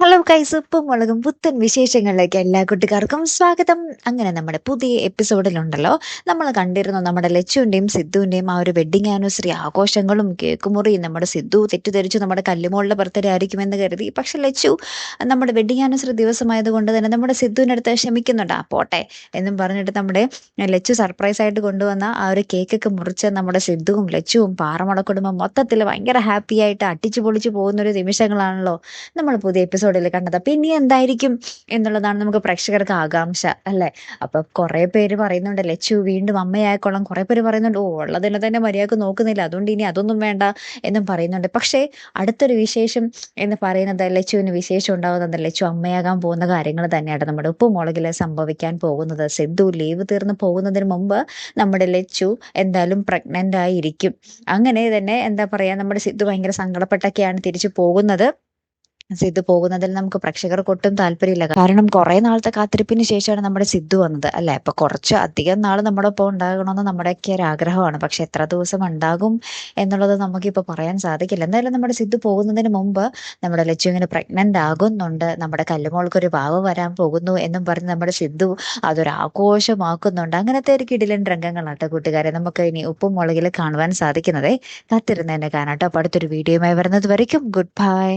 Hello guys, ഉപ്പും മുളകും പുത്തൻ വിശേഷങ്ങളിലേക്ക് എല്ലാ കുട്ടിക്കാർക്കും സ്വാഗതം. അങ്ങനെ നമ്മുടെ പുതിയ എപ്പിസോഡിലുണ്ടല്ലോ, നമ്മൾ കണ്ടിരുന്നു നമ്മുടെ ലച്ചുവിൻ്റെയും സിദ്ധുവിൻ്റെയും ആ ഒരു വെഡ്ഡിങ് ആനിവേഴ്സറി ആഘോഷങ്ങളും കേക്ക് മുറിയും. നമ്മുടെ സിദ്ധു തെറ്റിദ്ധരിച്ചു നമ്മുടെ കല്ലുമോളുടെ ബർത്ത്ഡേ ആയിരിക്കുമെന്ന് കരുതി. പക്ഷെ ലച്ചു നമ്മുടെ വെഡ്ഡിങ് ആനിവേഴ്സറി ദിവസമായതുകൊണ്ട് തന്നെ നമ്മുടെ സിദ്ധുവിൻ്റെ അടുത്ത് ക്ഷമിക്കുന്നുണ്ട്. പോട്ടെ എന്നും പറഞ്ഞിട്ട് നമ്മുടെ ലച്ചു സർപ്രൈസ് ആയിട്ട് കൊണ്ടുവന്ന ആ ഒരു കേക്കൊക്കെ മുറിച്ച് നമ്മുടെ സിദ്ധുവും ലച്ചുവും പാറമട കുടുംബം മൊത്തത്തിൽ ഭയങ്കര ഹാപ്പി ആയിട്ട് അടിച്ചു പൊളിച്ചു പോകുന്നൊരു നിമിഷങ്ങളാണല്ലോ നമ്മൾ പുതിയ എപ്പിസോഡിൽ കണ്ടത്. അപ്പൊ ഇനി എന്തായിരിക്കും എന്നുള്ളതാണ് നമുക്ക് പ്രേക്ഷകർക്ക് ആകാംക്ഷ, അല്ലെ? അപ്പൊ കുറെ പേര് പറയുന്നുണ്ട് ലച്ചു വീണ്ടും അമ്മയായിക്കോളാം, കുറെ പേര് പറയുന്നുണ്ട് ഓ ഉള്ളതിനെ തന്നെ മര്യാദക്ക് നോക്കുന്നില്ല, അതുകൊണ്ട് ഇനി അതൊന്നും വേണ്ട എന്നും പറയുന്നുണ്ട്. പക്ഷേ അടുത്തൊരു വിശേഷം എന്ന് പറയുന്നത് ലച്ചുവിന് വിശേഷം ഉണ്ടാകുന്നത് ലച്ചു അമ്മയാകാൻ പോകുന്ന കാര്യങ്ങൾ തന്നെയാണ് നമ്മുടെ ഉപ്പുമുളകില് സംഭവിക്കാൻ പോകുന്നത്. സിദ്ധു ലീവ് തീർന്ന് പോകുന്നതിന് മുമ്പ് നമ്മുടെ ലച്ചു എന്തായാലും പ്രഗ്നന്റ് ആയിരിക്കും. അങ്ങനെ തന്നെ എന്താ പറയാ, നമ്മുടെ സിദ്ധു ഭയങ്കര സങ്കടപ്പെട്ടൊക്കെയാണ് തിരിച്ചു പോകുന്നത്. സിദ്ധു പോകുന്നതിൽ നമുക്ക് പ്രേക്ഷകർക്ക് ഒട്ടും താല്പര്യമില്ല. കാരണം കുറെ നാളത്തെ കാത്തിരിപ്പിന് ശേഷമാണ് നമ്മുടെ സിദ്ധു വന്നത്, അല്ലെ? അപ്പൊ കുറച്ച് അധികം നാൾ നമ്മുടെ ഒപ്പം ഉണ്ടാകണമെന്ന് നമ്മുടെയൊക്കെ ഒരു ആഗ്രഹമാണ്. പക്ഷെ എത്ര ദിവസം ഉണ്ടാകും എന്നുള്ളത് നമുക്കിപ്പോൾ പറയാൻ സാധിക്കില്ല. എന്തായാലും നമ്മുടെ സിദ്ധു പോകുന്നതിന് മുമ്പ് നമ്മുടെ ലച്ചു ഇങ്ങനെ പ്രഗ്നന്റ് ആകുന്നുണ്ട്, നമ്മുടെ കല്ലുമോൾക്കൊരു വാവ് വരാൻ പോകുന്നു എന്നും പറഞ്ഞ് നമ്മുടെ സിദ്ധു അതൊരു ആഘോഷമാക്കുന്നുണ്ട്. അങ്ങനത്തെ ഒരു കിടിലൻ രംഗങ്ങളാട്ടോ കൂട്ടുകാരെ നമുക്ക് ഇനി ഉപ്പും മുളകിൽ കാണുവാൻ സാധിക്കുന്നതേ. കാത്തിരുന്ന് തന്നെ കാണാട്ടോ. അപ്പൊ അടുത്തൊരു വീഡിയോയുമായി വരുന്നത് വരയ്ക്കും ഗുഡ് ബൈ.